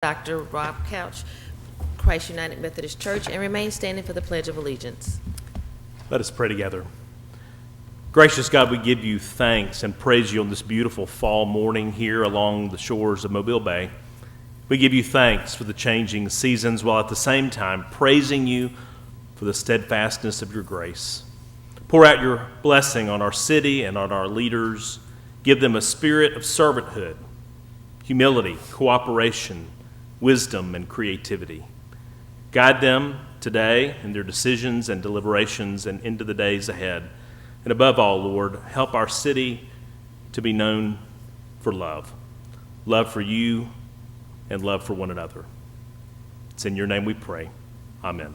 Dr. Rob Couch, Christ United Methodist Church, and remain standing for the Pledge of Allegiance. Let us pray together. Gracious God, we give you thanks and praise you on this beautiful fall morning here along the shores of Mobile Bay. We give you thanks for the changing seasons while at the same time praising you for the steadfastness of your grace. Pour out your blessing on our city and on our leaders. Give them a spirit of servanthood, humility, cooperation, wisdom, and creativity. Guide them today in their decisions and deliberations and into the days ahead. And above all, Lord, help our city to be known for love. Love for you and love for one another. It's in your name we pray. Amen.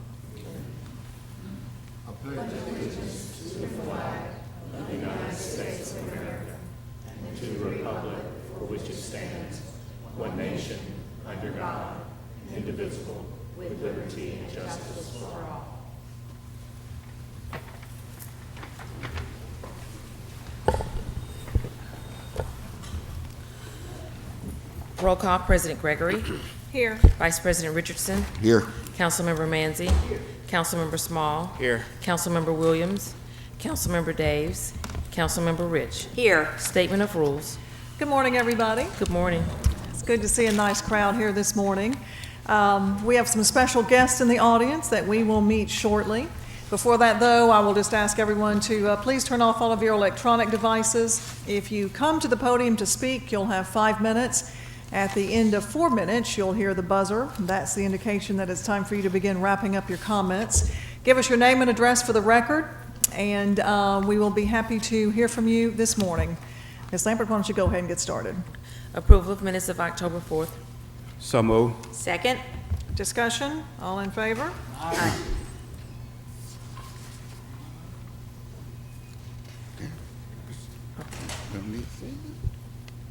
I pledge allegiance to the flag of the United States of America and to the republic for which it stands, one nation, under God, indivisible, with liberty and justice for all. Roll call, President Gregory. Here. Vice President Richardson. Here. Councilmember Manzi. Here. Councilmember Small. Here. Councilmember Williams. Councilmember Daves. Councilmember Rich. Here. Statement of rules. Good morning, everybody. Good morning. It's good to see a nice crowd here this morning. We have some special guests in the audience that we will meet shortly. Before that, though, I will just ask everyone to please turn off all of your electronic devices. If you come to the podium to speak, you'll have 5 minutes. At the end of 4 minutes, you'll hear the buzzer. That's the indication that it's time for you to begin wrapping up your comments. Give us your name and address for the record, and we will be happy to hear from you this morning. Ms. Lambert, why don't you go ahead and get started? Approval of minutes of October 4th. So move. Second. Discussion, all in favor? Aye.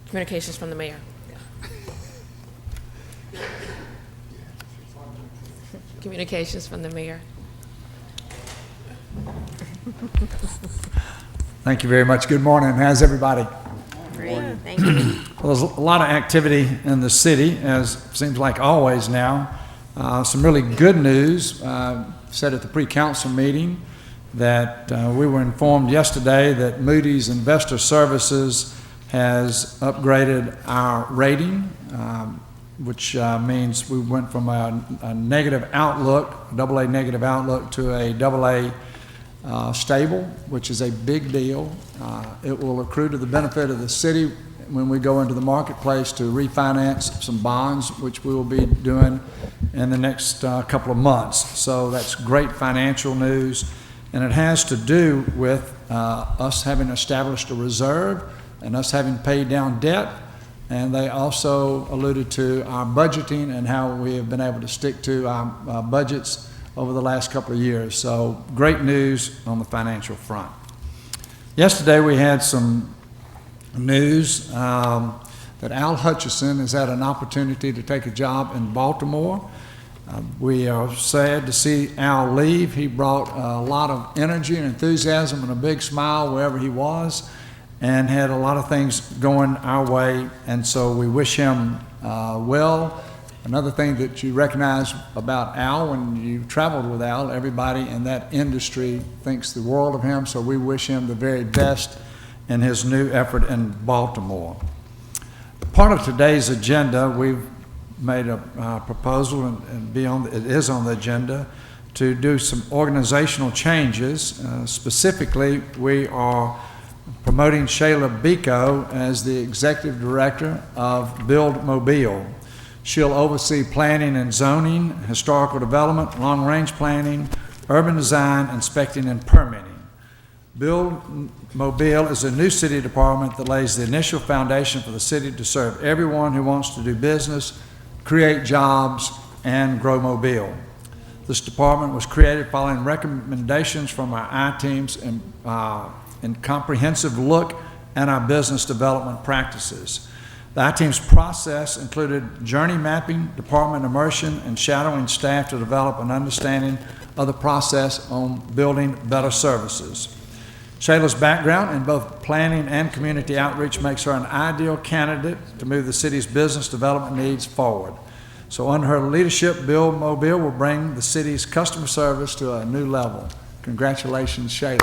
Communications from the mayor. Communications from the mayor. Thank you very much. Good morning. How's everybody? Great. Thank you. Well, there's a lot of activity in the city, as seems like always now. Some really good news. Said at the pre-council meeting that we were informed yesterday that Moody's Investor Services has upgraded our rating, which means we went from a negative outlook, AA negative outlook, to a AA stable, which is a big deal. It will accrue to the benefit of the city when we go into the marketplace to refinance some bonds, which we will be doing in the next couple of months. So that's great financial news, and it has to do with us having established a reserve and us having paid down debt. And they also alluded to our budgeting and how we have been able to stick to our budgets over the last couple of years. So great news on the financial front. Yesterday we had some news that Al Hutchison has had an opportunity to take a job in Baltimore. We are sad to see Al leave. He brought a lot of energy and enthusiasm and a big smile wherever he was, and had a lot of things going our way, and so we wish him well. Another thing that you recognize about Al, when you traveled with Al, everybody in that industry thinks the world of him, so we wish him the very best in his new effort in Baltimore. Part of today's agenda, we've made a proposal, and it is on the agenda, to do some organizational changes. Specifically, we are promoting Shayla Biko as the Executive Director of Build Mobile. She'll oversee planning and zoning, historical development, long-range planning, urban design, inspecting, and permitting. Build Mobile is a new city department that lays the initial foundation for the city to serve everyone who wants to do business, create jobs, and grow Mobile. This department was created following recommendations from our I-teams and comprehensive look at our business development practices. The I-team's process included journey mapping, department immersion, and shadowing staff to develop an understanding of the process on building better services. Shayla's background in both planning and community outreach makes her an ideal candidate to move the city's business development needs forward. So under her leadership, Bill Mobile will bring the city's customer service to a new level. Congratulations, Shayla.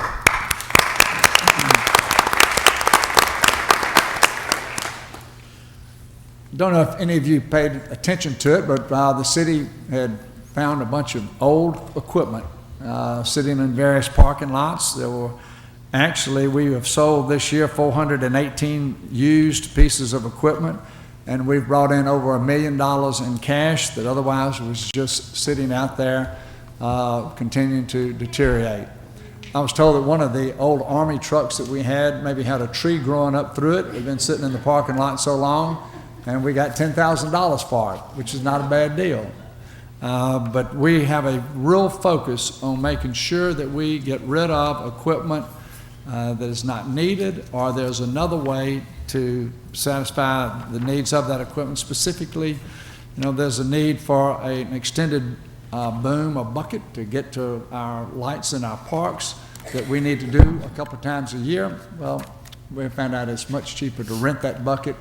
Don't know if any of you paid attention to it, but the city had found a bunch of old equipment sitting in various parking lots. There were actually, we have sold this year 418 used pieces of equipment, and we've brought in over $1 million in cash that otherwise was just sitting out there continuing to deteriorate. I was told that one of the old Army trucks that we had maybe had a tree growing up through it. It had been sitting in the parking lot so long, and we got $10,000 for it, which is not a bad deal. But we have a real focus on making sure that we get rid of equipment that is not needed, or there's another way to satisfy the needs of that equipment. Specifically, there's a need for an extended boom, a bucket, to get to our lights in our parks that we need to do a couple of times a year. Well, we found out it's much cheaper to rent that bucket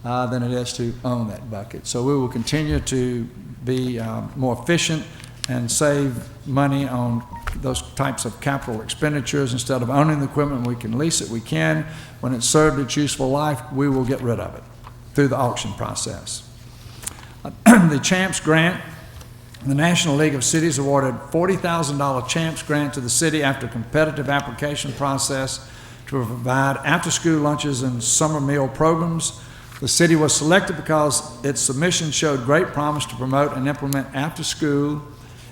than it is to own that bucket. So we will continue to be more efficient and save money on those types of capital expenditures. Instead of owning the equipment, we can lease it, we can. When it's served its useful life, we will get rid of it through the auction process. The CHAMPS grant, the National League of Cities awarded $40,000 CHAMPS grant to the city after a competitive application process to provide after-school lunches and summer meal programs. The city was selected because its submission showed great promise to promote and implement after-school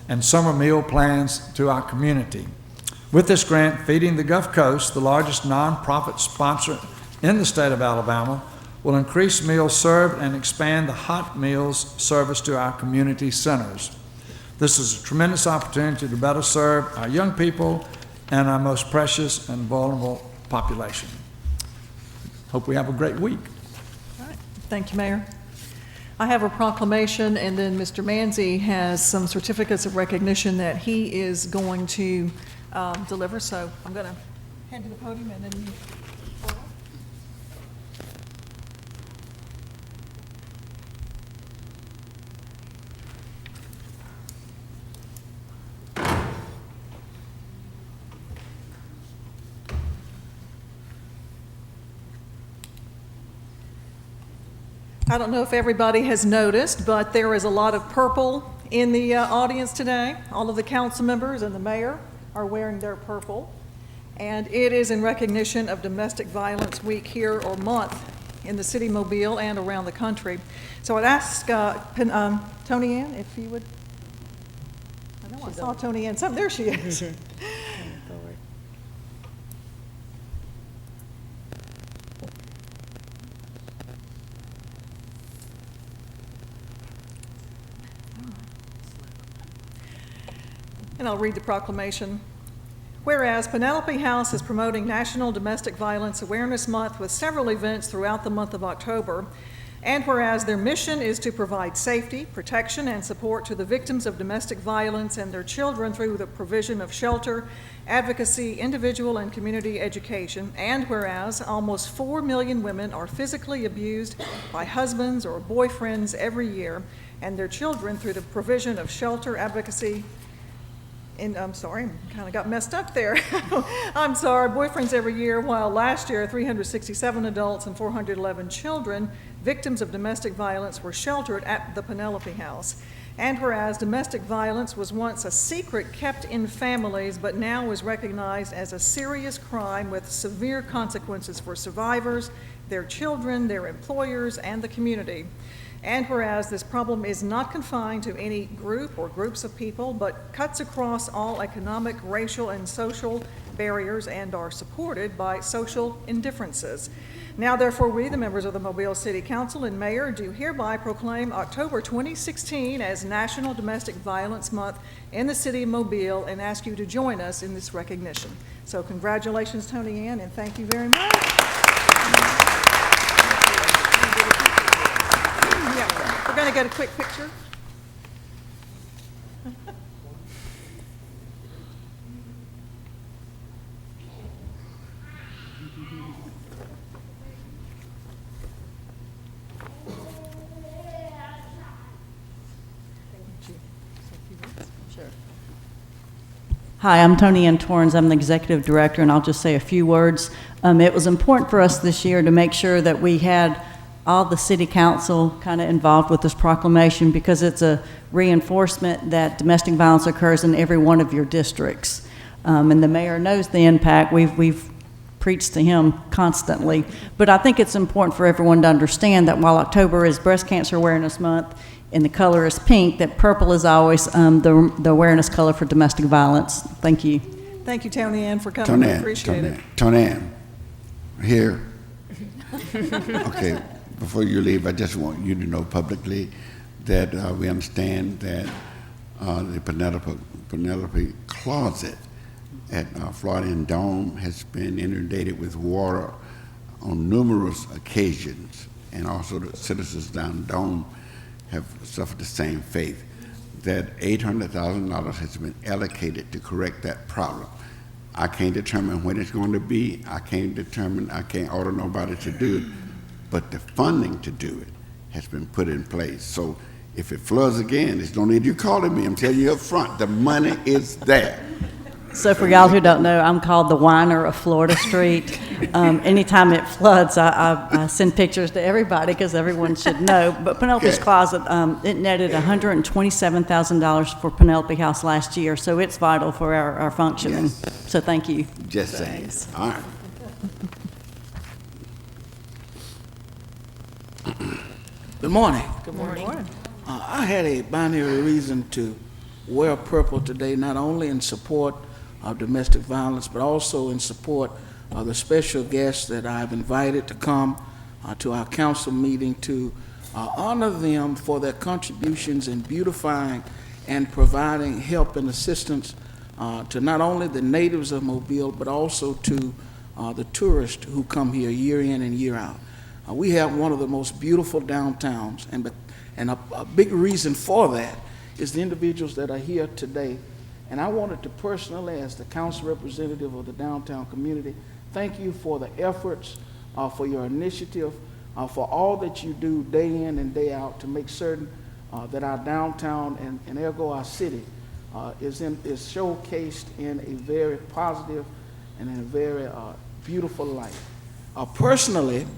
and summer meal plans to our community. With this grant, Feeding the Gulf Coast, the largest nonprofit sponsor in the state of Alabama, will increase meals served and expand the hot meals service to our community centers. This is a tremendous opportunity to better serve our young people and our most precious and vulnerable population. Hope we have a great week. Thank you, Mayor. I have a proclamation, and then Mr. Manzi has some certificates of recognition that he is going to deliver. So I'm going to hand you the podium, and then you. I don't know if everybody has noticed, but there is a lot of purple in the audience today. All of the council members and the mayor are wearing their purple. And it is in recognition of Domestic Violence Week here, or month, in the city of Mobile and around the country. So I'd ask Tony Ann if you would. I know I saw Tony Ann. There she is. And I'll read the proclamation. Whereas Penelope House is promoting National Domestic Violence Awareness Month with several events throughout the month of October, and whereas their mission is to provide safety, protection, and support to the victims of domestic violence and their children through the provision of shelter, advocacy, individual and community education, and whereas almost 4 million women are physically abused by husbands or boyfriends every year, and their children through the provision of shelter, advocacy, and I'm sorry, kind of got messed up there. I'm sorry, boyfriends every year, while last year 367 adults and 411 children, victims of domestic violence, were sheltered at the Penelope House. And whereas domestic violence was once a secret kept in families, but now is recognized as a serious crime with severe consequences for survivors, their children, their employers, and the community. And whereas this problem is not confined to any group or groups of people, but cuts across all economic, racial, and social barriers and are supported by social indifferences. Now, therefore, we, the members of the Mobile City Council and Mayor, do hereby proclaim October 2016 as National Domestic Violence Month in the City of Mobile and ask you to join us in this recognition. So congratulations, Tony Ann, and thank you very much. We're going to get a quick picture. Hi, I'm Tony Ann Torrens. I'm the executive director, and I'll just say a few words. It was important for us this year to make sure that we had all the city council kind of involved with this proclamation, because it's a reinforcement that domestic violence occurs in every one of your districts. And the mayor knows the impact. We've preached to him constantly. But I think it's important for everyone to understand that while October is Breast Cancer Awareness Month and the color is pink, that purple is always the awareness color for domestic violence. Thank you. Thank you, Tony Ann, for coming. We appreciate it. Tony Ann, here. Okay, before you leave, I just want you to know publicly that we understand that the Penelope Closet at Floridian Dome has been inundated with water on numerous occasions, and also the citizens down Dome have suffered the same fate. That $800,000 has been allocated to correct that problem. I can't determine when it's going to be. I can't order nobody to do it, but the funding to do it has been put in place. So if it floods again, there's no need you calling me. I'm telling you up front, the money is there. So for y'all who don't know, I'm called the whiner of Florida Street. Anytime it floods, I send pictures to everybody because everyone should know. But Penelope's Closet, it netted $127,000 for Penelope House last year, so it's vital for our functioning. Yes. So thank you. Just saying. All right. Good morning. Good morning. I had a binary reason to wear purple today, not only in support of domestic violence, but also in support of the special guests that I've invited to come to our council meeting to honor them for their contributions in beautifying and providing help and assistance to not only the natives of Mobile, but also to the tourists who come here year in and year out. We have one of the most beautiful downtowns, and a big reason for that is the individuals that are here today. And I wanted to personally, as the council representative of the downtown community, thank you for the efforts, for your initiative, for all that you do day in and day out to make certain that our downtown and ergo our city is showcased in a very positive and in a very beautiful light. Personally,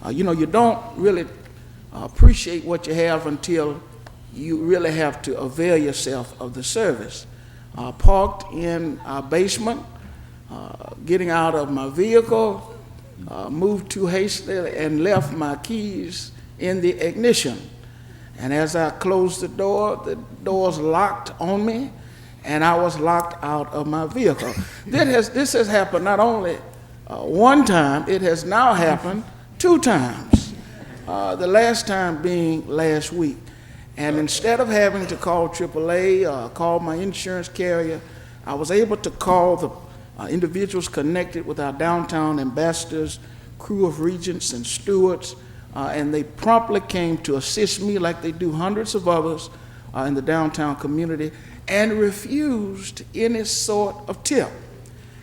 you know, you don't really appreciate what you have until you really have to avail yourself of the service. Parked in our basement, getting out of my vehicle, moved too hastily and left my keys in the ignition. And as I closed the doors locked on me, and I was locked out of my vehicle. This has happened not only one time, it has now happened 2 times. The last time being last week. And instead of having to call AAA, call my insurance carrier, I was able to call the individuals connected with our downtown ambassadors, crew of regents and stewards, and they promptly came to assist me like they do hundreds of others in the downtown community, and refused any sort of tip.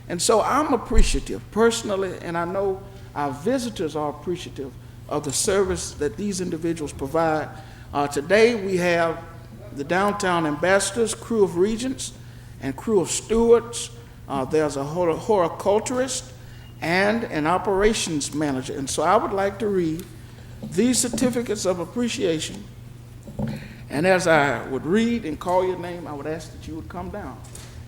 And so I'm appreciative personally, and I know our visitors are appreciative of the service that these individuals provide. Today we have the downtown ambassadors, crew of regents, and crew of stewards. There's a horticulturist and an operations manager. And so I would like to read these certificates of appreciation. And as I would read and call your name, I would ask that you would come down,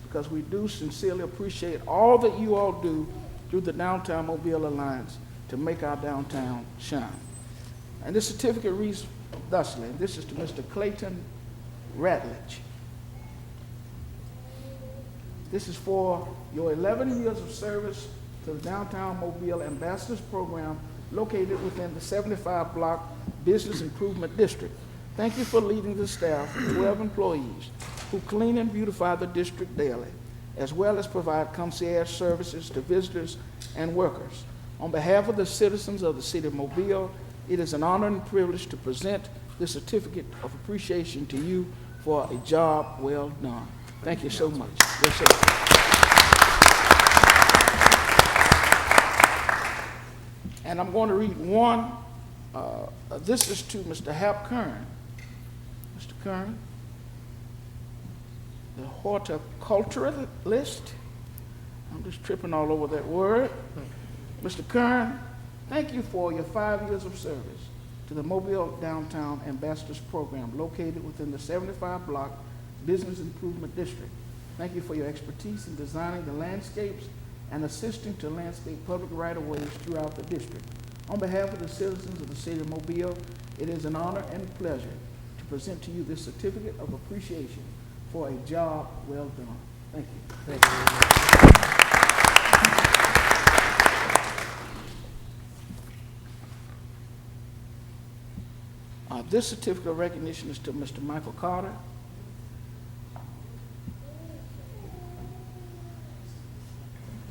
because we do sincerely appreciate all that you all do through the Downtown Mobile Alliance to make our downtown shine. And this certificate reads thusly. This is to Mr. Clayton Ratledge. This is for your 11 years of service to the Downtown Mobile Ambassadors Program located within the 75 Block Business Improvement District. Thank you for leading the staff of 12 employees who clean and beautify the district daily, as well as provide concierge services to visitors and workers. On behalf of the citizens of the city of Mobile, it is an honor and privilege to present this certificate of appreciation to you for a job well done. Thank you so much. Yes, sir. And I'm going to read one. This is to Mr. Hap Kern. Mr. Kern, the horticulturalist. I'm just tripping all over that word. Mr. Kern, thank you for your 5 years of service to the Mobile Downtown Ambassadors Program located within the 75-block Business Improvement District. Thank you for your expertise in designing the landscapes and assisting to landscape public right-of-ways throughout the district. On behalf of the citizens of the city of Mobile, it is an honor and pleasure to present to you this certificate of appreciation for a job well done. Thank you. Thank you. This certificate of recognition is to Mr. Michael Carter.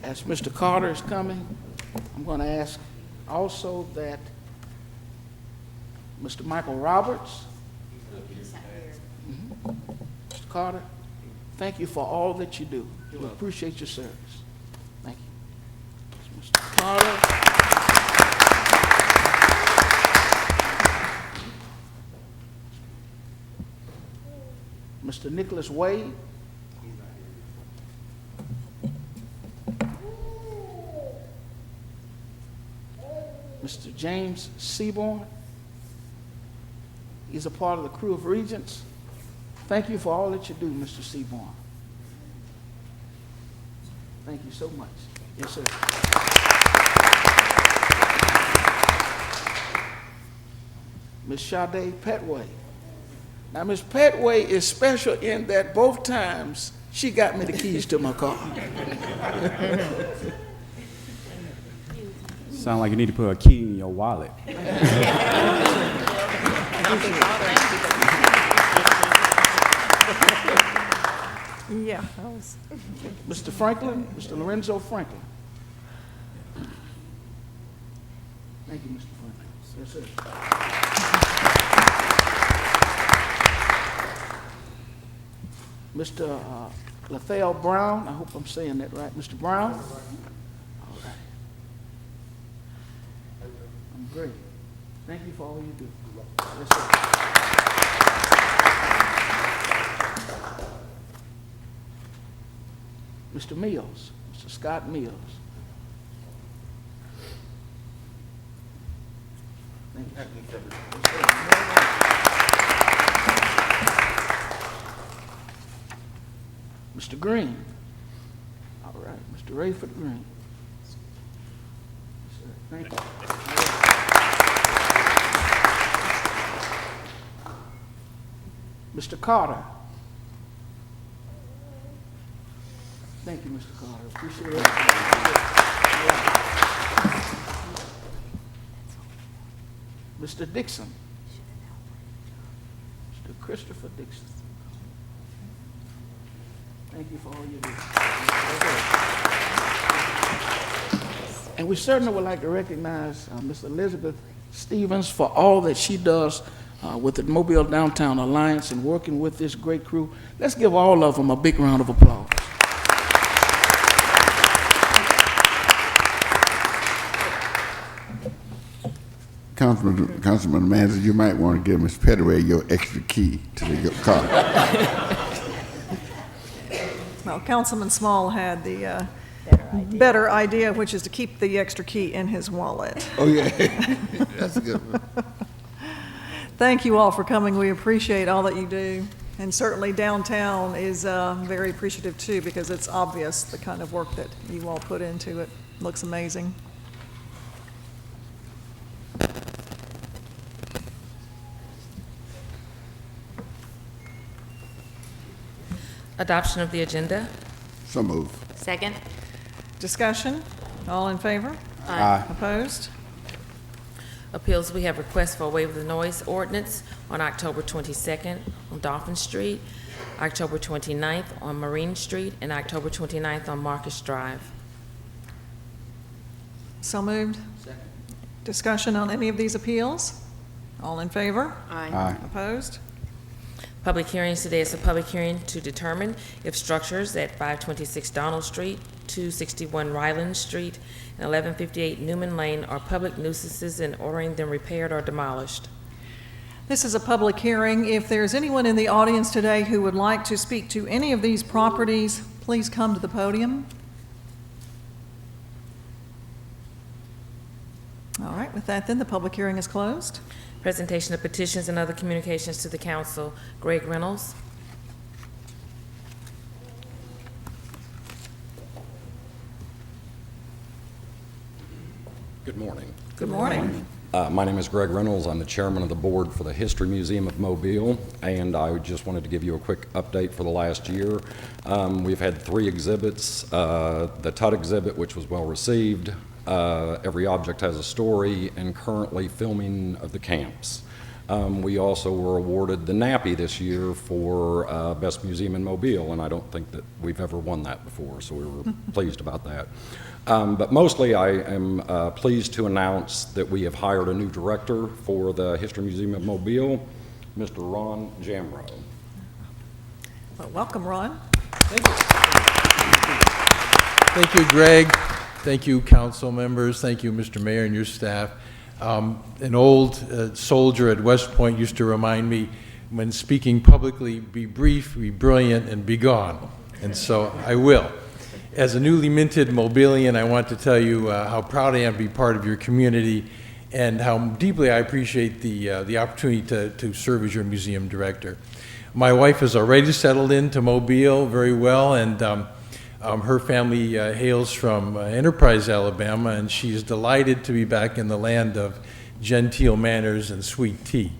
As Mr. Carter is coming, I'm going to ask also that Mr. Michael Roberts. Mr. Carter, thank you for all that you do. We appreciate your service. Thank you. Mr. Carter. Mr. Nicholas Wade. Mr. James Seaborn. He's a part of the crew of Regents. Thank you for all that you do, Mr. Seaborn. Thank you so much. Yes, sir. Ms. Sade Petway. Now, Ms. Petway is special in that both times she got me the keys to my car. Sound like you need to put a key in your wallet. Yeah, that was. Mr. Franklin, Mr. Lorenzo Franklin. Thank you, Mr. Franklin. Yes, sir. Mr. Lethal Brown, I hope I'm saying that right. Mr. Brown? All right. I'm great. Thank you for all you do. Yes, sir. Mr. Mills, Mr. Scott Mills. Thank you. Mr. Green. All right, Mr. Rayford Green. Yes, sir. Thank you. Mr. Carter. Thank you, Mr. Carter. Appreciate it. Mr. Dixon. Mr. Christopher Dixon. Thank you for all you do. And we certainly would like to recognize Ms. Elizabeth Stevens for all that she does with the Mobile Downtown Alliance and working with this great crew. Let's give all of them a big round of applause. Councilman Manager, you might want to give Ms. Petaway your extra key to your car. Well, Councilman Small had the better idea, which is to keep the extra key in his wallet. Oh, yeah. That's a good one. Thank you all for coming. We appreciate all that you do. And certainly downtown is very appreciative too, because it's obvious the kind of work that you all put into it. Looks amazing. Adoption of the agenda. So move. Second? Discussion? All in favor? Aye. Opposed? Appeals, we have requests for a waiver of the noise ordinance on October 22nd on Dolphin Street, October 29th on Marine Street, and October 29th on Marcus Drive. So moved. Second. Discussion on any of these appeals? All in favor? Aye. Opposed? Public hearings today is a public hearing to determine if structures at 526 Donald Street, 261 Ryland Street, and 1158 Newman Lane are public nuisances and ordering them repaired or demolished. This is a public hearing. If there's anyone in the audience today who would like to speak to any of these properties, please come to the podium. All right, with that then, the public hearing is closed. Presentation of petitions and other communications to the council. Greg Reynolds. Good morning. Good morning. My name is Greg Reynolds. I'm the chairman of the board for the History Museum of Mobile, and I just wanted to give you a quick update for the last year. We've had 3 exhibits. The Tut exhibit, which was well received. Every Object Has a Story, and currently filming of the camps. We also were awarded the NAPI this year for Best Museum in Mobile, and I don't think that we've ever won that before, so we were pleased about that. But mostly I am pleased to announce that we have hired a new director for the History Museum of Mobile, Mr. Ron Jamro. Well, welcome, Ron. Thank you, Greg. Thank you, council members. Thank you, Mr. Mayor and your staff. An old soldier at West Point used to remind me, when speaking publicly, be brief, be brilliant, and be gone. And so I will. As a newly minted Mobilian, I want to tell you how proud I am to be part of your community and how deeply I appreciate the opportunity to serve as your museum director. My wife has already settled into Mobile very well, and her family hails from Enterprise, Alabama, and she is delighted to be back in the land of genteel manners and sweet tea.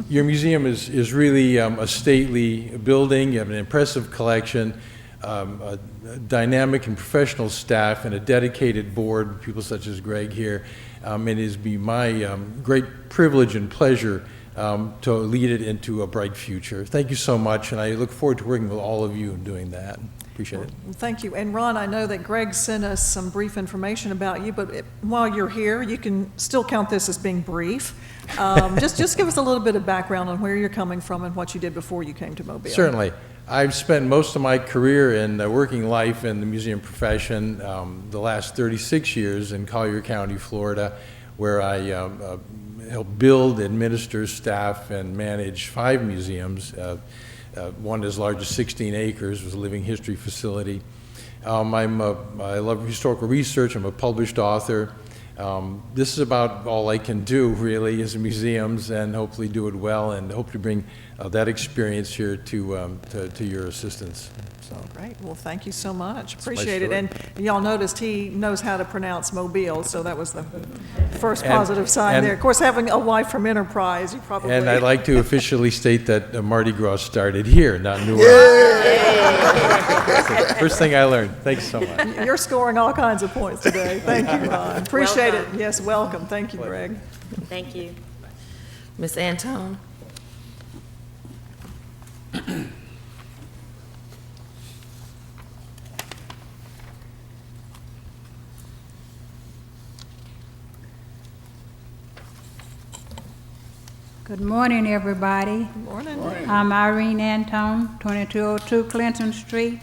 Your museum is really a stately building. You have an impressive collection, a dynamic and professional staff, and a dedicated board, people such as Greg here. It has been my great privilege and pleasure to lead it into a bright future. Thank you so much, and I look forward to working with all of you in doing that. Appreciate it. Thank you. And Ron, I know that Greg sent us some brief information about you, but while you're here, you can still count this as being brief. Just give us a little bit of background on where you're coming from and what you did before you came to Mobile. Certainly. I've spent most of my career in working life in the museum profession, the last 36 years in Collier County, Florida, where I helped build, administer, staff, and manage 5 museums. One as large as 16 acres was a living history facility. I love historical research. I'm a published author. This is about all I can do, really, as museums, and hopefully do it well, and hope to bring that experience here to your assistance. So. Great. Well, thank you so much. Appreciate it. And y'all noticed he knows how to pronounce Mobile, so that was the first positive sign there. Of course, having a wife from Enterprise, you probably... And I'd like to officially state that Mardi Gras started here, not New Orleans. First thing I learned. Thanks so much. You're scoring all kinds of points today. Thank you, Ron. Appreciate it. Yes, welcome. Thank you, Greg. Thank you. Ms. Antone. Good morning, everybody. Good morning. I'm Irene Antone, 2202 Clinton Street,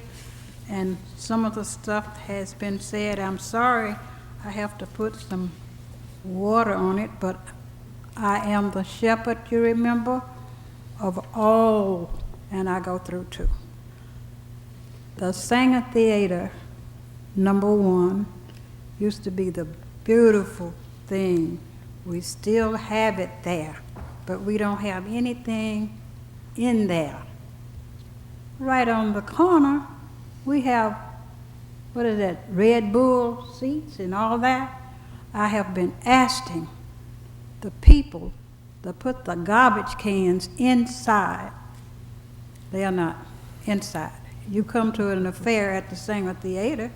and some of the stuff has been said. I'm sorry I have to put some water on it, but I am the shepherd, you remember, of all, and I go through too. The Sanger Theater, #1, used to be the beautiful thing. We still have it there, but we don't have anything in there. Right on the corner, we have, what is that, Red Bull seats and all that. I have been asking the people to put the garbage cans inside. They are not inside. You come to an affair at the Sanger Theater,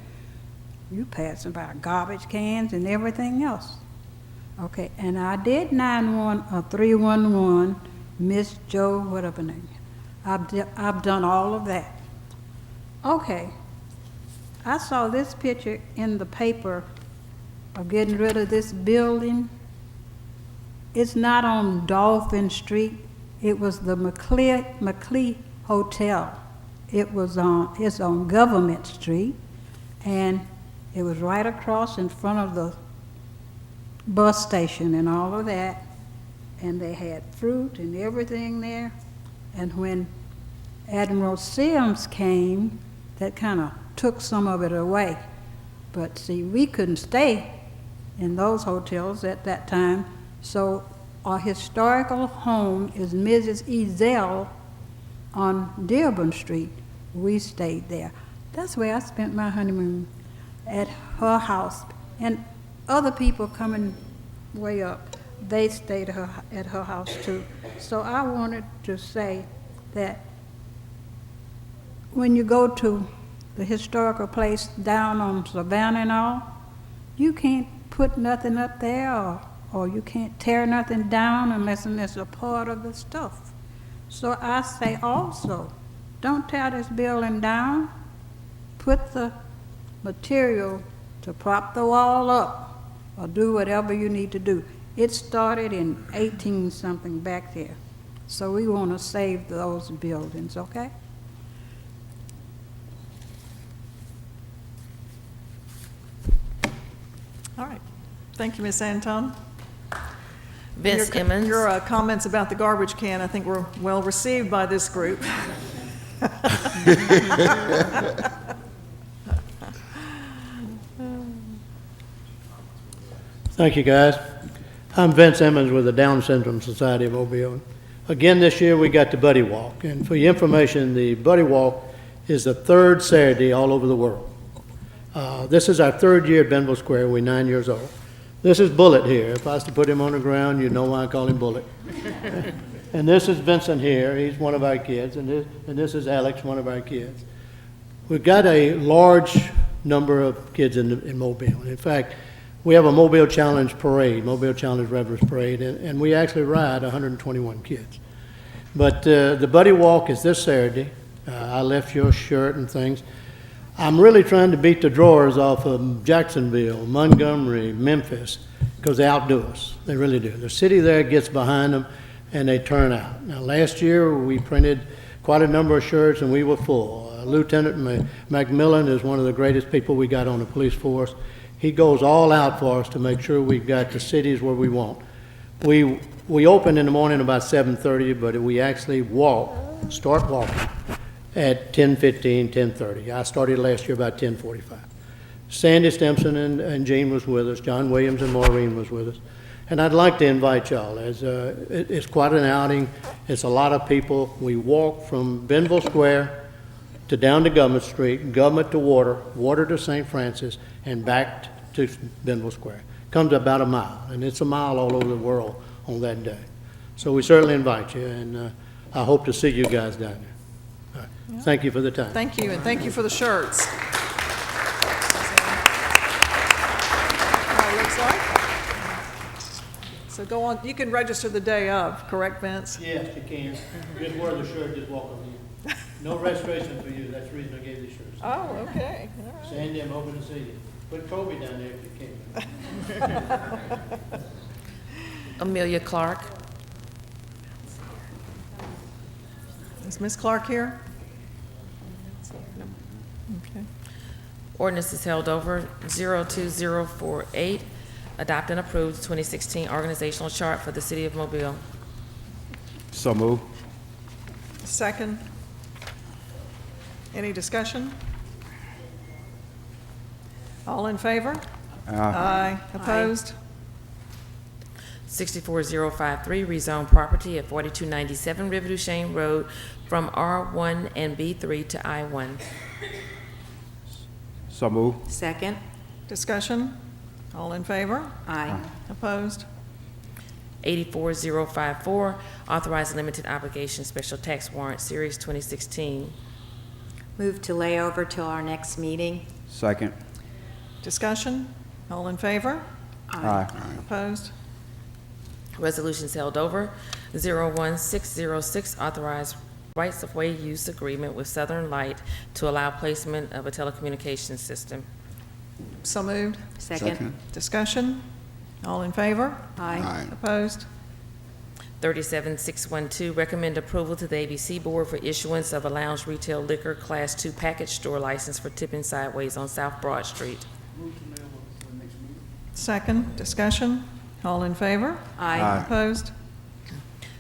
you passing by garbage cans and everything else. Okay, and I did 311, Miss Joe, whatever name. I've done all of that. Okay, I saw this picture in the paper of getting rid of this building. It's not on Dolphin Street. It was the McLee Hotel. It's on Government Street, and it was right across in front of the bus station and all of that. and they had fruit and everything there. And when Admiral Sims came, that kind of took some of it away. But see, we couldn't stay in those hotels at that time, so our historical home is Mrs. Ezell on Dearborn Street. We stayed there. That's where I spent my honeymoon, at her house. And other people coming way up, they stayed at her house too. So I wanted to say that when you go to the historical place down on Savannah and all, you can't put nothing up there, or you can't tear nothing down unless it's a part of the stuff. So I say also, don't tear this building down. Put the material to prop the wall up, or do whatever you need to do. It started in 18-something back there. So we want to save those buildings, okay? All right. Thank you, Ms. Anton. Vince Emmons. Your comments about the garbage can, I think, were well received by this group. Thank you, guys. I'm Vince Emmons with the Down Syndrome Society of Mobile. Again, this year we got the Buddy Walk. And for your information, the Buddy Walk is the third Saturday all over the world. This is our third year at Benville Square. We're 9 years old. This is Bullet here. If I was to put him on the ground, you'd know why I call him Bullet. And this is Vincent here. He's one of our kids. And this is Alex, one of our kids. We've got a large number of kids in Mobile. In fact, we have a Mobile Challenge parade, Mobile Challenge Revelers Parade, and we actually ride 121 kids. But the Buddy Walk is this Saturday. I left your shirt and things. I'm really trying to beat the drawers off of Jacksonville, Montgomery, Memphis, because they outdo us. They really do. The city there gets behind them, and they turn out. Now, last year, we printed quite a number of shirts, and we were full. Lieutenant Macmillan is one of the greatest people we got on the police force. He goes all out for us to make sure we've got the cities where we want. We open in the morning about 7:30, but we actually start walking at 10:15, 10:30. I started last year about 10:45. Sandy Stimson and Gene was with us. John Williams and Maureen was with us. And I'd like to invite y'all. It's quite an outing. It's a lot of people. We walk from Benville Square to down to Government Street, Government to Water, Water to St. Francis, and back to Benville Square. Comes about a mile, and it's a mile all over the world on that day. So we certainly invite you, and I hope to see you guys down there. All right. Yeah. Thank you for the time. Thank you, and thank you for the shirts. Looks like. So go on, you can register the day of, correct, Vince? Yes, you can. Just wear the shirt, just walk over you. No registration for you, that's the reason I gave these shirts. Oh, okay. All right. Sandy, I'm hoping to see you. Put Kobe down there if you can. Amelia Clark. Is Ms. Clark here? Okay. Ordinance is held over. 02048. Adopt and approve the 2016 organizational chart for the City of Mobile. So move. Second. Any discussion? All in favor? Aye. Opposed? 64053, rezone property at 4297 River du Chêne Road from R1 and B3 to I1. So move. Second. Discussion? All in favor? Aye. Opposed? 84054, authorize limited obligation special tax warrant series 2016. Move to lay over till our next meeting. Second. Discussion? All in favor? Aye. Opposed? Resolutions held over. 01606, authorize rights-of-way use agreement with Southern Light to allow placement of a telecommunications system. So moved. Second. Discussion? All in favor? Aye. Opposed? 37612, recommend approval to the ABC Board for issuance of a lounge retail liquor Class II package store license for Tipping Sideways on South Broad Street. Second. Discussion? All in favor? Aye. Opposed?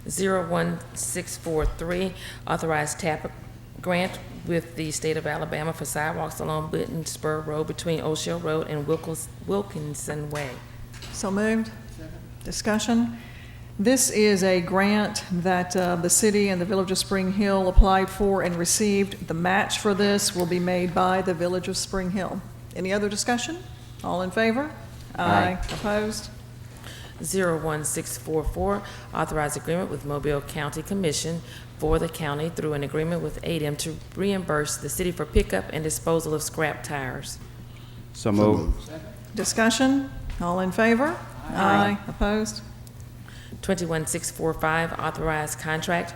01643, authorized TAP grant with the state of Alabama for sidewalks along Benton Spur Road between O'Shell Road and Wilkinson Way. So moved. Discussion. This is a grant that the city and the Village of Spring Hill applied for and received. The match for this will be made by the Village of Spring Hill. Any other discussion? All in favor? Aye. Opposed? 01644, authorized agreement with Mobile County Commission for the county through an agreement with ADM to reimburse the city for pickup and disposal of scrap tires. So moved. Discussion. All in favor? Aye. Opposed? 21645, authorized contract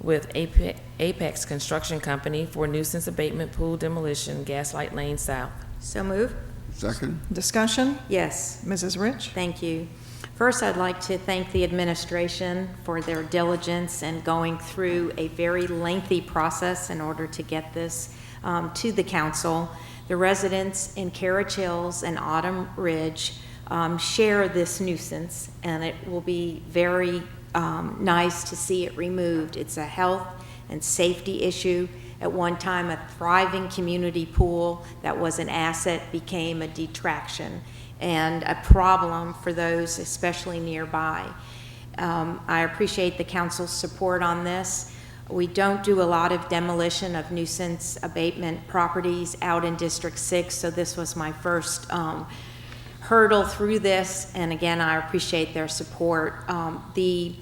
with Apex Construction Company for nuisance abatement pool demolition, Gaslight Lane South. So move. Second? Discussion. Yes. Mrs. Rich? Thank you. First, I'd like to thank the administration for their diligence in going through a very lengthy process in order to get this to the council. The residents in Carriage Hills and Autumn Ridge share this nuisance, and it will be very nice to see it removed. It's a health and safety issue. At one time, a thriving community pool that was an asset became a detraction and a problem for those especially nearby. I appreciate the council's support on this. We don't do a lot of demolition of nuisance abatement properties out in District 6, so this was my first hurdle through this, and again, I appreciate their support. The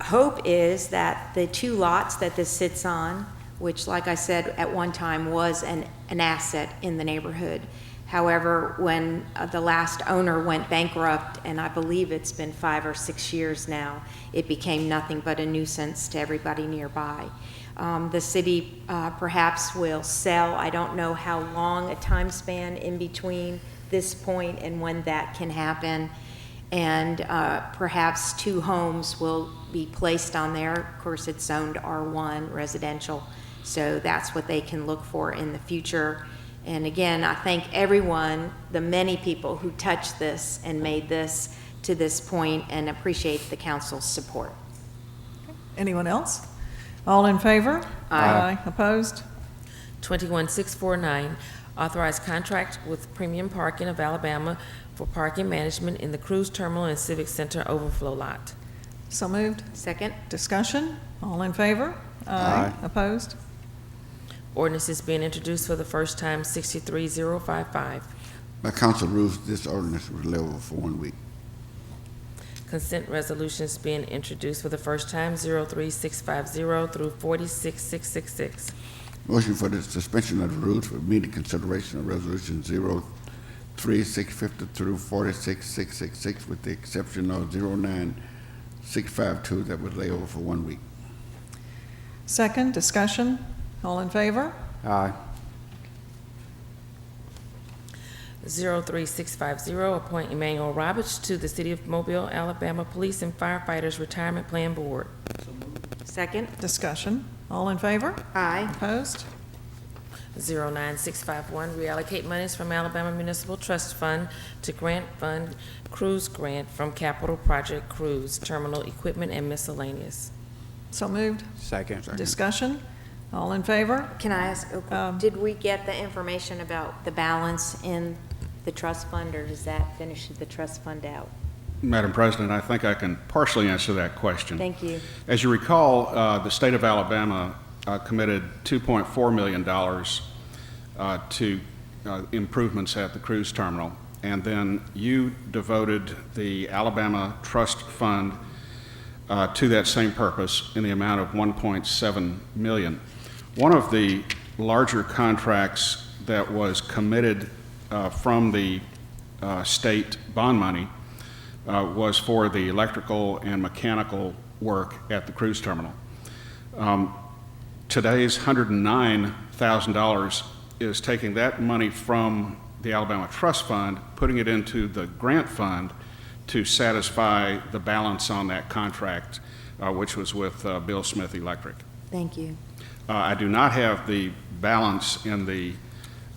hope is that the 2 lots that this sits on, which, like I said, at one time was an asset in the neighborhood. However, when the last owner went bankrupt, and I believe it's been 5 or 6 years now, it became nothing but a nuisance to everybody nearby. The city perhaps will sell. I don't know how long a time span in between this point and when that can happen. And perhaps 2 homes will be placed on there. Of course, it's zoned R1 residential, so that's what they can look for in the future. And again, I thank everyone, the many people who touched this and made this to this point, and appreciate the council's support. Anyone else? All in favor? Aye. Opposed? 21649, authorized contract with Premium Parking of Alabama for parking management in the cruise terminal and civic center overflow lot. So moved. Second. Discussion. All in favor? Aye. Opposed? Ordinance is being introduced for the first time, 63055. By council rules, this ordinance was laid over for 1 week. Consent resolutions being introduced for the first time, 03650 through 46666. Motion for the suspension of the rules for immediate consideration of resolution 03650 through 46666, with the exception of 09652 that was laid over for 1 week. Second. Discussion. All in favor? Aye. 03650, appoint Emmanuel Roberts to the City of Mobile, Alabama Police and Firefighters Retirement Plan Board. Second. Discussion. All in favor? Aye. Opposed? 09651, reallocate monies from Alabama Municipal Trust Fund to Grant Fund Cruise Grant from Capital Project Cruise, Terminal Equipment and Miscellaneous. So moved. Second. Discussion. All in favor? Can I ask, did we get the information about the balance in the trust fund, or does that finish the trust fund out? Madam President, I think I can partially answer that question. Thank you. As you recall, the state of Alabama committed $2.4 million to improvements at the cruise terminal, and then you devoted the Alabama Trust Fund to that same purpose in the amount of $1.7 million. One of the larger contracts that was committed from the state bond money was for the electrical and mechanical work at the cruise terminal. Today's $109,000 is taking that money from the Alabama Trust Fund, putting it into the grant fund to satisfy the balance on that contract, which was with Bill Smith Electric. Thank you. I do not have the balance in the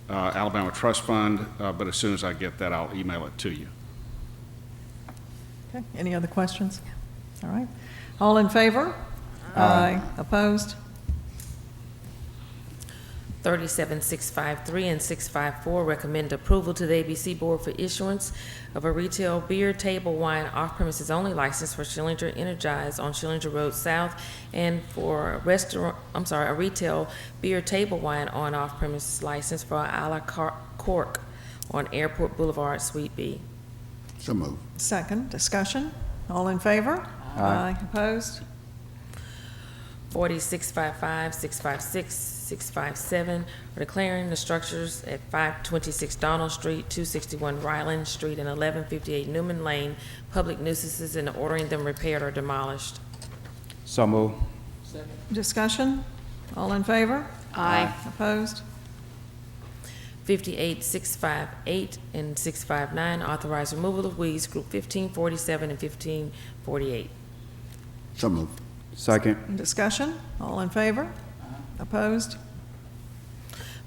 Alabama Trust Fund, but as soon as I get that, I'll email it to you. Okay. Any other questions? All right. All in favor? Aye. Opposed? 37653 and 654, recommend approval to the ABC Board for issuance of a retail beer, table wine, off-premises only license for Schillinger Energize on Schillinger Road South, and for a retail beer, table wine on off-premises license for a la Cork on Airport Boulevard, Suite B. So moved. Second, discussion. All in favor? Aye. Opposed? 4655, 656, 657 are declaring the structures at 526 Donald Street, 261 Ryland Street, and 1158 Newman Lane public nuisances and ordering them repaired or demolished. So move. Discussion. All in favor? Aye. Opposed? 58658 and 659 authorize removal of weeds, group 1547 and 1548. So moved. Second. Discussion. All in favor? Opposed?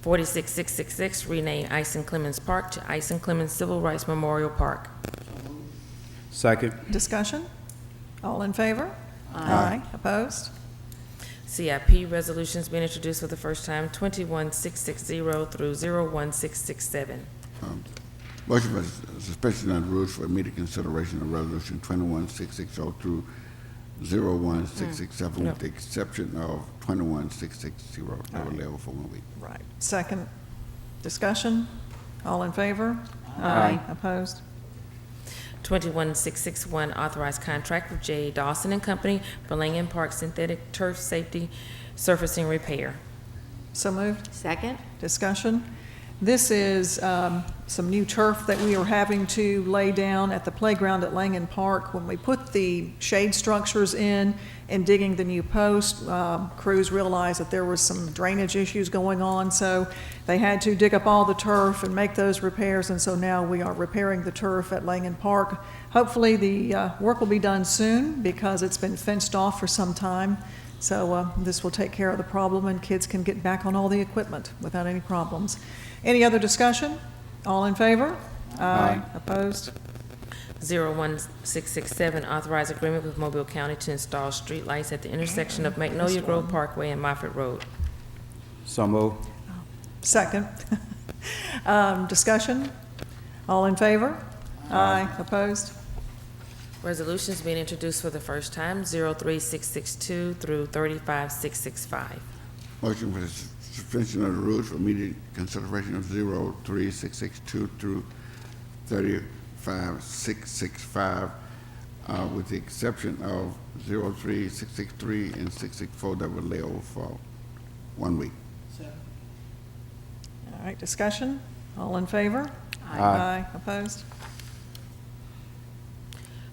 46666 rename Ison Clemens Park to Ison Clemens Civil Rights Memorial Park. Second. Discussion. All in favor? Aye. Opposed? CIP resolutions being introduced for the first time, 21660 through 01667. Motion for suspension of the rules for immediate consideration of resolution 21660 through 01667 with the exception of 21660. That will level for 1 week. Right. Second. Discussion. All in favor? Aye. Opposed? 21661 authorized contract with J. Dawson and Company for Langham Park synthetic turf safety surfacing repair. So moved. Second? Discussion. This is some new turf that we are having to lay down at the playground at Langham Park. When we put the shade structures in and digging the new post, crews realized that there was some drainage issues going on, so they had to dig up all the turf and make those repairs, and so now we are repairing the turf at Langham Park. Hopefully the work will be done soon because it's been fenced off for some time. So this will take care of the problem and kids can get back on all the equipment without any problems. Any other discussion? All in favor? Aye. Opposed? 01667 authorized agreement with Mobile County to install streetlights at the intersection of Magnolia Grove Parkway and Moffett Road. So move. Second. Discussion? All in favor? Aye. Opposed? Resolutions being introduced for the first time, 03662 through 35665. Motion for the suspension of the rules for immediate consideration of 03662 through 35665 with the exception of 03663 and 664 that will lay over for 1 week. All right, discussion? All in favor? Aye. Opposed?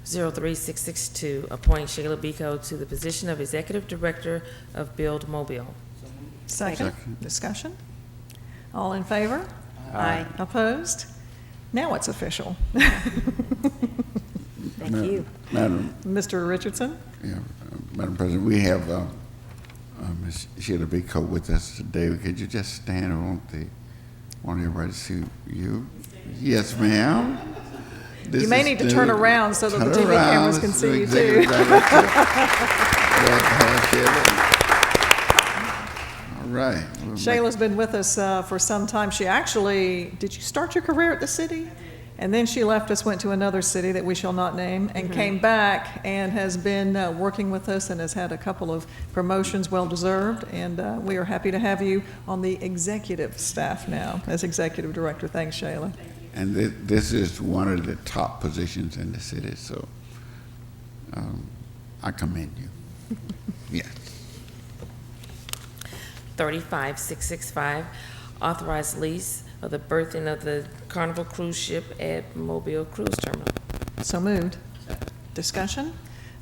03662, appoint Sheila Biko to the position of Executive Director of Build Mobile. Second. Discussion? All in favor? Aye. Opposed? Now it's official. Thank you. Madam, Mr. Richardson? yeah, Madam President, we have Ms. Sheila Biko with us today. Could you just stand? I want everybody to see you. Yes, ma'am. You may need to turn around so that the TV cameras can see you too. All right. Shayla's been with us for some time. She actually, did you start your career at the city? And then she left us, went to another city that we shall not name, and came back and has been working with us and has had a couple of promotions, well-deserved. And we are happy to have you on the executive staff now as executive director. Thanks, Shayla. And this is one of the top positions in the city, so I commend you. Yes. 35665, authorized lease of the berthing of the Carnival cruise ship at Mobile Cruise Terminal. So moved. Discussion?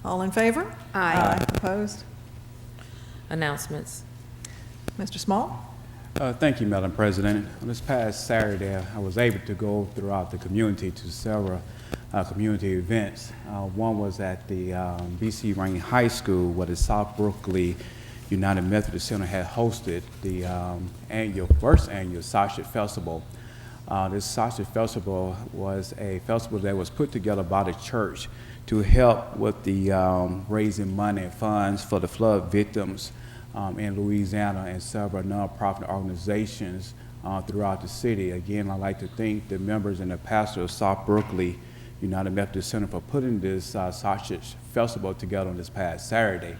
All in favor? Aye. Opposed? Announcements. Mr. Small? Thank you, Madam President. On this past Saturday, I was able to go throughout the community to several community events. One was at the BC Rain High School, where the South Berkeley United Methodist Center had hosted the first annual Sausage Festival. This Sausage Festival was a festival that was put together by the church to help with the raising money and funds for the flood victims in Louisiana and several nonprofit organizations throughout the city. Again, I'd like to thank the members and the pastor of South Berkeley United Methodist Center for putting this sausage festival together on this past Saturday.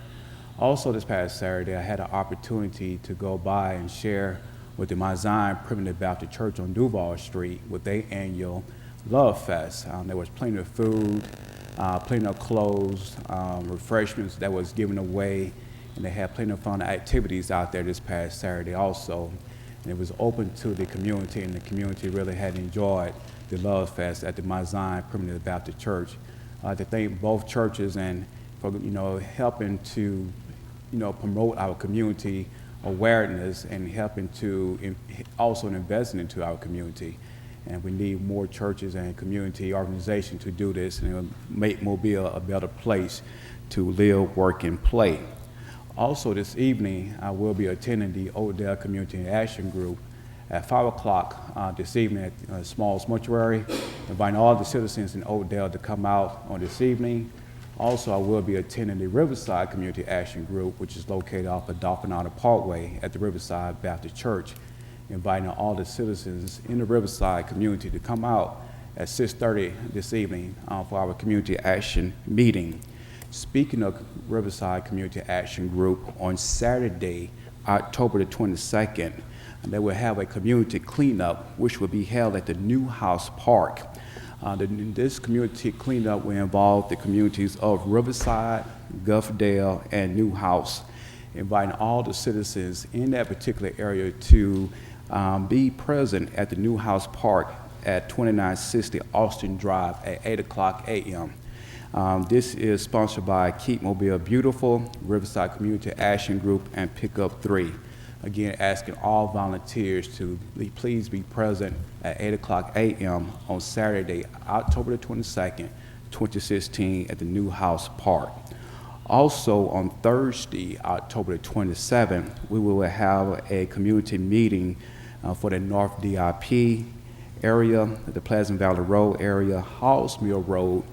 Also this past Saturday, I had an opportunity to go by and share with the Mount Zion Primitive Baptist Church on Duval Street with their annual Love Fest. There was plenty of food, plenty of clothes, refreshments that was given away, and they had plenty of fun activities out there this past Saturday also. And it was open to the community, and the community really had enjoyed the Love Fest at the Mount Zion Primitive Baptist Church. To thank both churches and for helping to promote our community awareness and helping to also investing into our community. And we need more churches and community organizations to do this and make Mobile a better place to live, work, and play. Also this evening, I will be attending the Odell Community Action Group at 5 o'clock this evening at Smalls Mortuary, inviting all the citizens in Odell to come out on this evening. Also, I will be attending the Riverside Community Action Group, which is located off of Dolphin Island Parkway at the Riverside Baptist Church, inviting all the citizens in the Riverside community to come out at 6:30 this evening for our community action meeting. Speaking of Riverside Community Action Group, on Saturday, October the 22nd, they will have a community cleanup, which will be held at the Newhouse Park. This community cleanup will involve the communities of Riverside, Guffdale, and Newhouse, inviting all the citizens in that particular area to be present at the Newhouse Park at 2960 Austin Drive at 8 o'clock a.m. This is sponsored by Keep Mobile Beautiful, Riverside Community Action Group, and Pickup 3. Again, asking all volunteers to please be present at 8 o'clock a.m. on Saturday, October the 22nd, 2016 at the Newhouse Park. Also on Thursday, October the 27th, we will have a community meeting for the North DIP area, the Pleasant Valley Road area, Halls Mill Road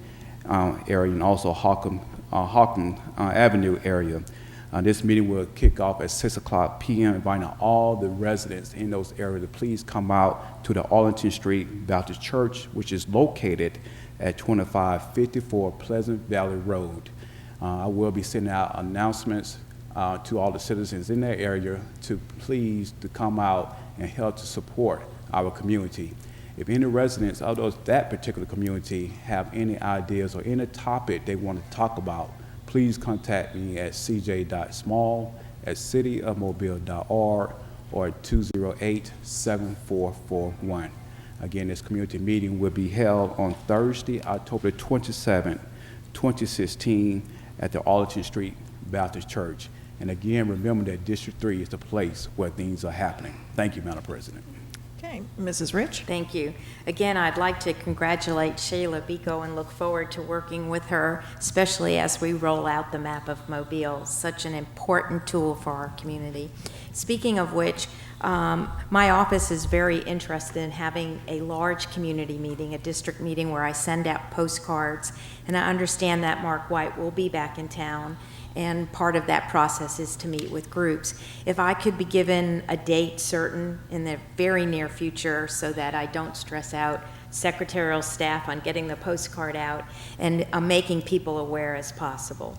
area, and also Hawthorne Avenue area. This meeting will kick off at 6 o'clock p.m., inviting all the residents in those areas to please come out to the Arlington Street Baptist Church, which is located at 2554 Pleasant Valley Road. I will be sending out announcements to all the citizens in that area to please to come out and help to support our community. If any residents of that particular community have any ideas or any topic they want to talk about, please contact me at cj.small@cityofmobile.org or at 208-7441. Again, this community meeting will be held on Thursday, October 27, 2016 at the Arlington Street Baptist Church. And again, remember that District 3 is the place where things are happening. Thank you, Madam President. Okay, Mrs. Rich? Thank you. Again, I'd like to congratulate Shayla Biko and look forward to working with her, especially as we roll out the map of Mobile, such an important tool for our community. Speaking of which, my office is very interested in having a large community meeting, a district meeting where I send out postcards, and I understand that Mark White will be back in town, and part of that process is to meet with groups. If I could be given a date certain in the very near future so that I don't stress out secretarial staff on getting the postcard out and making people aware as possible.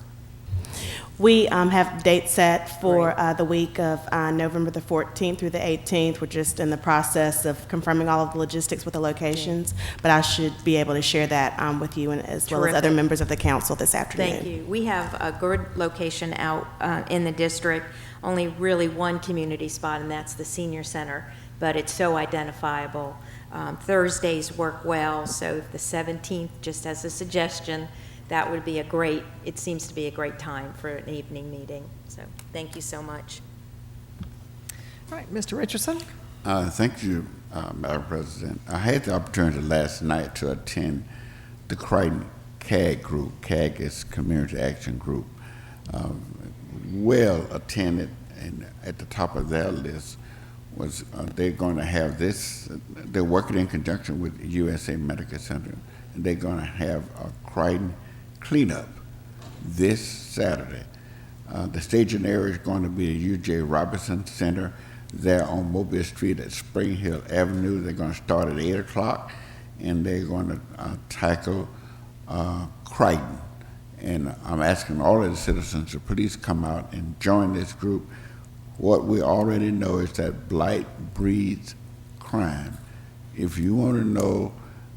We have dates set for the week of November the 14th through the 18th. We're just in the process of confirming all of the logistics with the locations, but I should be able to share that with you and as well as other members of the council this afternoon. Thank you. We have a good location out in the district, only really one community spot, and that's the senior center, but it's so identifiable. Thursdays work well, so the 17th, just as a suggestion, that would be it seems to be a great time for an evening meeting. So thank you so much. All right, Mr. Richardson? Thank you, Madam President. I had the opportunity last night to attend the Crichton CAG group. CAG is Community Action Group. Well attended, and at the top of their list was they're going to have this, they're working in conjunction with USA Medical Center, and they're going to have a Crichton cleanup this Saturday. The staging area is going to be the U.J. Robinson Center there on Mobile Street at Spring Hill Avenue. They're going to start at 8 o'clock, and they're going to tackle Crichton. And I'm asking all of the citizens to please come out and join this group. What we already know is that blight breeds crime. If you want to know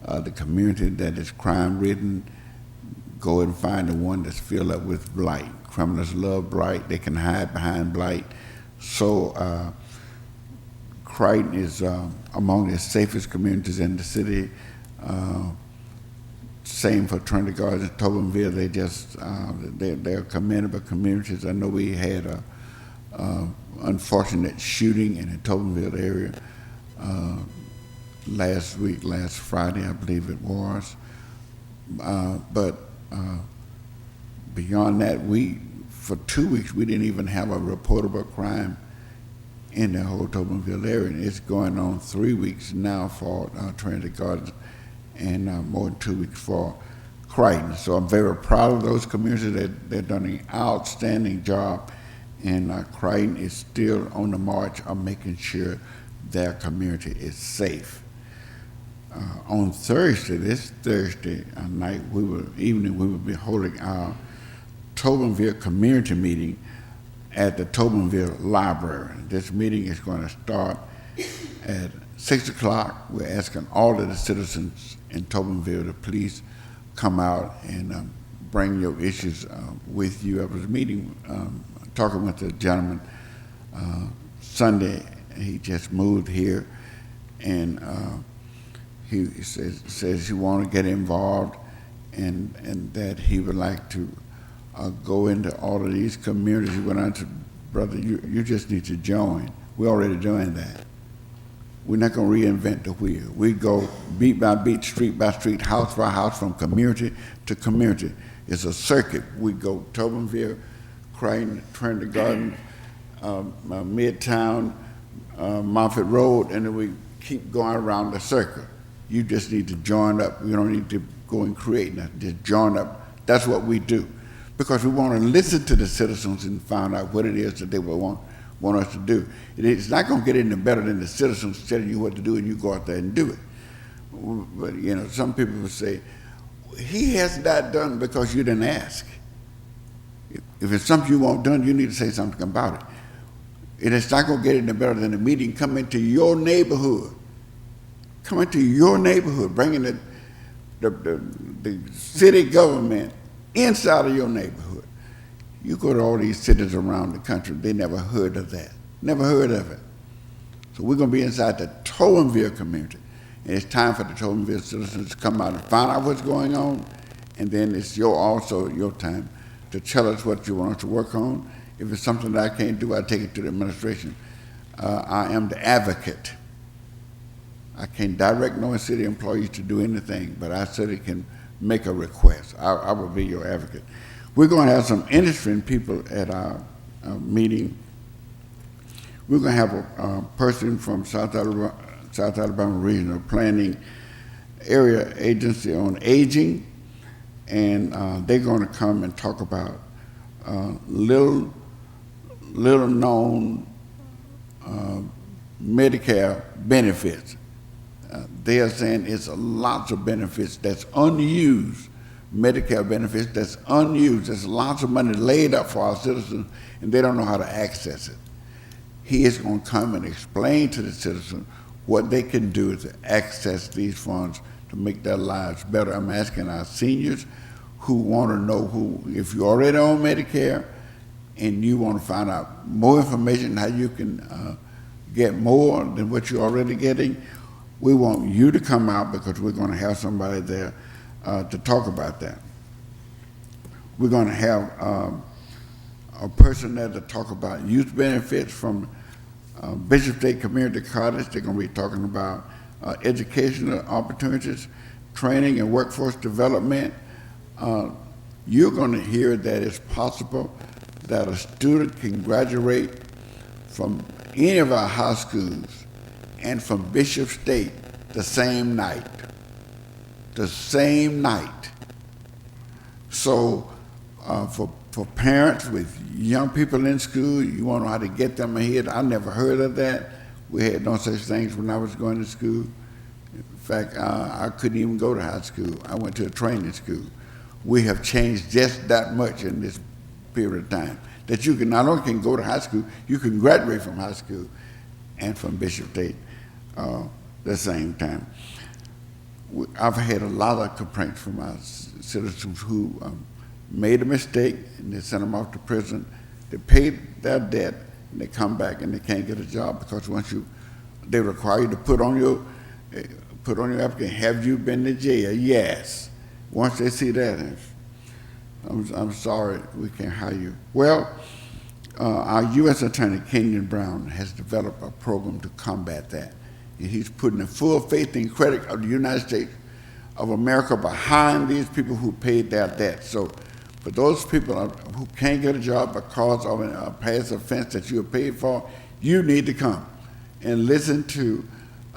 the community that is crime-ridden, go and find the one that's filled up with blight. Criminals love blight. They can hide behind blight. So Crichton is among the safest communities in the city. Same for Trinity Gardens, Tobinville. They just they're commendable communities. I know we had a unfortunate shooting in the Tobinville area last Friday, I believe it was. But beyond that, for 2 weeks, we didn't even have a reportable crime in the whole Tobinville area. And it's going on 3 weeks now for Trinity Gardens and more than 2 weeks for Crichton. So I'm very proud of those communities. They've done an outstanding job, and Crichton is still on the march of making sure their community is safe. On Thursday, this Thursday night, we will be holding our Tobinville community meeting at the Tobinville Library. This meeting is going to start at 6 o'clock. We're asking all of the citizens in Tobinville to please come out and bring your issues with you. I was talking with a gentleman Sunday. He just moved here, and he says he want to get involved, and that he would like to go into all of these communities. He went on to, brother, you just need to join. We're already doing that. We're not going to reinvent the wheel. We go beat by beat, street by street, house by house, from community to community. It's a circuit. We go Tobinville, Crichton, Trinity Garden, Midtown, Moffett Road, and then we keep going around the circle. You just need to join up. You don't need to go and create nothing. Just join up. That's what we do, because we want to listen to the citizens and find out what it is that they will want us to do. It's not going to get any better than the citizens telling you what to do and you go out there and do it. But, you know, some people will say, he has not done because you didn't ask. If it's something you want done, you need to say something about it. And it's not going to get any better than a meeting. Come into your neighborhood. Come into your neighborhood, bringing the city government inside of your neighborhood. You go to all these cities around the country, they never heard of that. Never heard of it. So we're going to be inside the Tobinville community. And it's time for the Tobinville citizens to come out and find out what's going on. And then it's also your time to tell us what you want us to work on. If it's something that I can't do, I take it to the administration. I am the advocate. I can't direct no city employees to do anything, but I certainly can make a request. I will be your advocate. We're going to have some interesting people at our meeting. We're going to have a person from South Alabama Regional Planning Area Agency on Aging, and they're going to come and talk about little known Medicare benefits. They are saying it's lots of benefits that's unused, Medicare benefits that's unused. There's lots of money laid up for our citizens, and they don't know how to access it. He is going to come and explain to the citizens what they can do to access these funds to make their lives better. I'm asking our seniors who want to know if you're already on Medicare and you want to find out more information how you can get more than what you're already getting, we want you to come out, because we're going to have somebody there to talk about that. We're going to have a person there to talk about youth benefits from Bishop State Community College. They're going to be talking about educational opportunities, training and workforce development. You're going to hear that it's possible that a student can graduate from any of our high schools and from Bishop State the same night. The same night. So for parents with young people in school, you want to know how to get them ahead. I never heard of that. We had no such things when I was going to school. In fact, I couldn't even go to high school. I went to a training school. We have changed just that much in this period of time, that you can not only can go to high school, you can graduate from high school and from Bishop Tate the same time. I've had a lot of complaints from our citizens who made a mistake and they sent them off to prison. They paid their debt and they come back and they can't get a job because they require you to put on your application, have you been to jail? Yes. Once they see that, I'm sorry, we can't hire you. Well, our U.S. Attorney Kenyon Brown has developed a program to combat that. And he's putting the full faith and credit of the United States of America behind these people who paid their debt. So for those people who can't get a job because of a past offense that you paid for, you need to come and listen to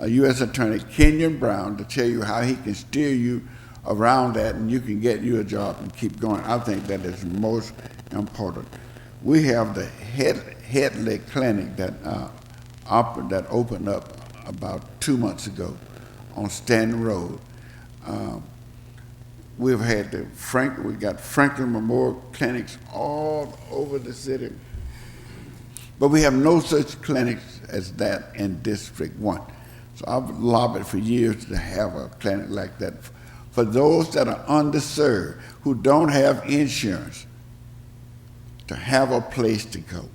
U.S. Attorney Kenyon Brown to tell you how he can steer you around that and you can get you a job and keep going. I think that is most important. We have the Headley Clinic that opened up about 2 months ago on Stanton Road. We've had we got Franklin Memorial clinics all over the city, but we have no such clinics as that in District 1. So I've lobbied for years to have a clinic like that for those that are underserved, who don't have insurance, to have a place to go.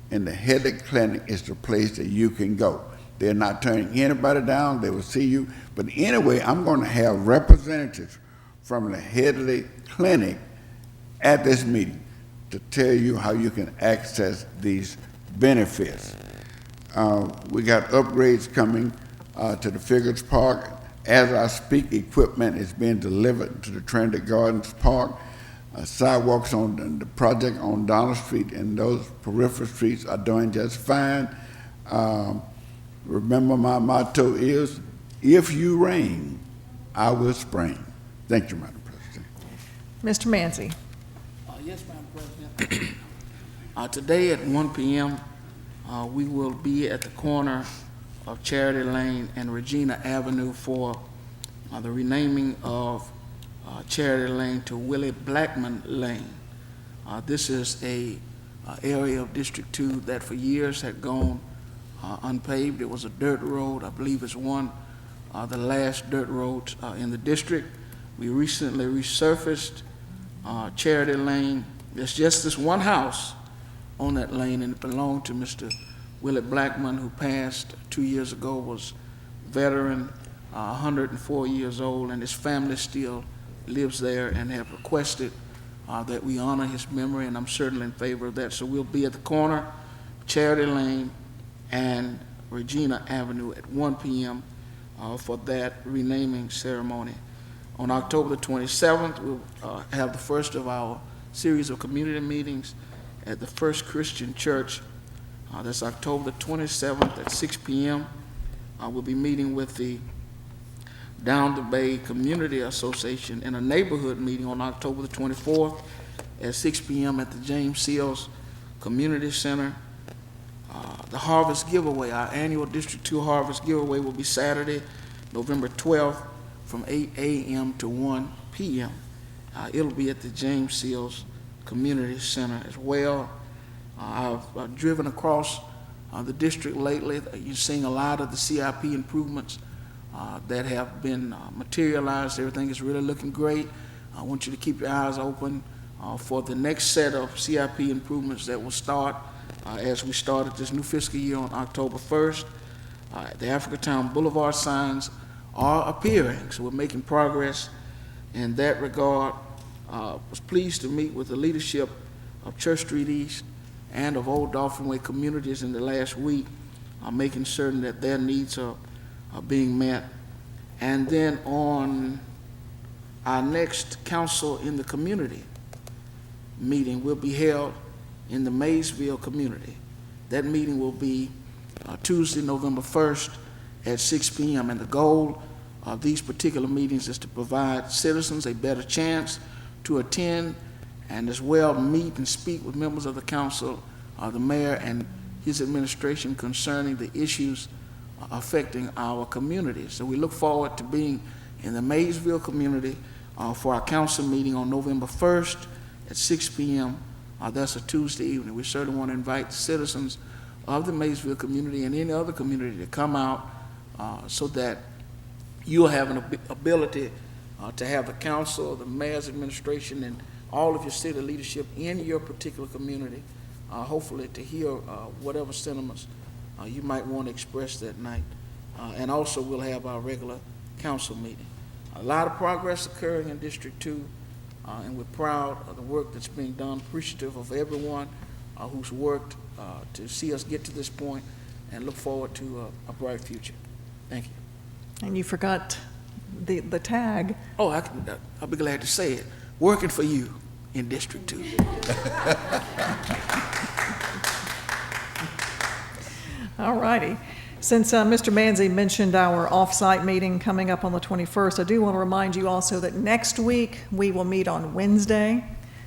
And the Headley Clinic is the place that you can go. They're not turning anybody down. They will see you. But anyway, I'm going to have representatives from the Headley Clinic at this meeting to tell you how you can access these benefits. We got upgrades coming to the Figures Park. As I speak, equipment is being delivered to the Trinity Gardens Park. Sidewalks on the project on Donald Street and those peripheral streets are doing just fine. Remember, my motto is, if you rain, I will spring. Thank you, Madam President. Mr. Manzi. Yes, Madam President. Today at 1 p.m., we will be at the corner of Charity Lane and Regina Avenue for the renaming of Charity Lane to Willie Blackman Lane. This is a area of District 2 that for years had gone unpaved. It was a dirt road. I believe it's one of the last dirt roads in the district. We recently resurfaced Charity Lane. There's just this one house on that lane, and it belonged to Mr. Willie Blackman, who passed 2 years ago, was veteran, 104 years old, and his family still lives there and have requested that we honor his memory, and I'm certainly in favor of that. So we'll be at the corner, Charity Lane and Regina Avenue at 1 p.m. For that renaming ceremony. On October the 27th, we'll have the first of our series of community meetings at the First Christian Church. That's October the 27th at 6 p.m. We'll be meeting with the Down the Bay Community Association in a neighborhood meeting on October the 24th at 6 p.m. at the James Seals Community Center. The Harvest Giveaway, our annual District 2 Harvest Giveaway, will be Saturday, November 12th from 8 a.m. to 1 p.m. It'll be at the James Seals Community Center as well. I've driven across the district lately. You're seeing a lot of the CIP improvements that have been materialized. Everything is really looking great. I want you to keep your eyes open for the next set of CIP improvements that will start as we started this new fiscal year on October 1st. The Africatown Boulevard signs are appearing, so we're making progress in that regard. Was pleased to meet with the leadership of Church Street East and of Old Dolphin Way communities in the last week, making certain that their needs are being met. And then on our next Council in the Community meeting will be held in the Maysville community. That meeting will be Tuesday, November 1st at 6 p.m. And the goal of these particular meetings is to provide citizens a better chance to attend and as well meet and speak with members of the council, the mayor and his administration concerning the issues affecting our community. So we look forward to being in the Maysville community for our council meeting on November 1st at 6 p.m. That's a Tuesday evening. We certainly want to invite the citizens of the Maysville community and any other community to come out so that you'll have an ability to have the council, the mayor's administration, and all of your city leadership in your particular community, hopefully to hear whatever sentiments you might want to express that night. And also we'll have our regular council meeting. A lot of progress occurring in District 2, and we're proud of the work that's being done, appreciative of everyone who's worked to see us get to this point, and look forward to a bright future. Thank you. And you forgot the tag. Oh, I'll be glad to say it. Working for you in District 2. All righty. Since Mr. Manzi mentioned our off-site meeting coming up on the 21st, I do want to remind you also that next week we will meet on Wednesday.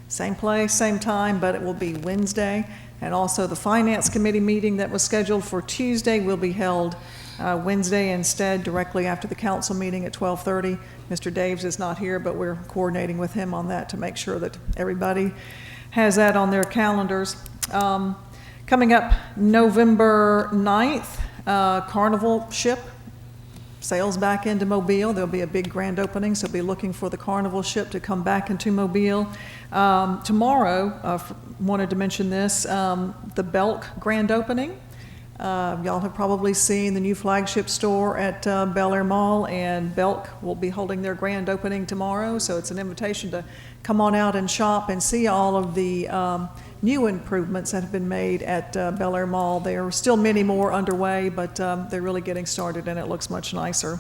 Same place, same time, but it will be Wednesday. And also the Finance Committee meeting that was scheduled for Tuesday will be held Wednesday instead, directly after the council meeting at 12:30. Mr. Daves is not here, but we're coordinating with him on that to make sure that everybody has that on their calendars. Coming up November 9th, Carnival ship sails back into Mobile. There'll be a big grand opening, so be looking for the Carnival ship to come back into Mobile. Tomorrow, wanted to mention this, the Belk grand opening. Y'all have probably seen the new flagship store at Bel Air Mall, and Belk will be holding their grand opening tomorrow, so it's an invitation to come on out and shop and see all of the new improvements that have been made at Bel Air Mall. There are still many more underway, but they're really getting started and it looks much nicer.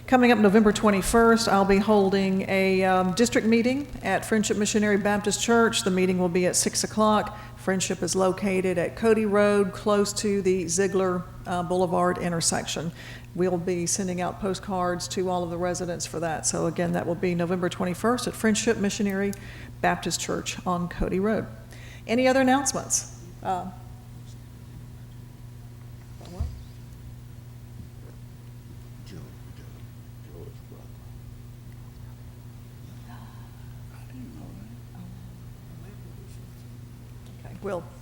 Coming up November 21st, I'll be holding a district meeting at Friendship Missionary Baptist Church. The meeting will be at 6 o'clock. Friendship is located at Cody Road, close to the Ziegler Boulevard intersection. We'll be sending out postcards to all of the residents for that. So again, that will be November 21st at Friendship Missionary Baptist Church on Cody Road. Any other announcements? Okay,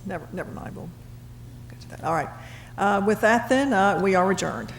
never mind, we'll get to that. All right. With that then, we are adjourned.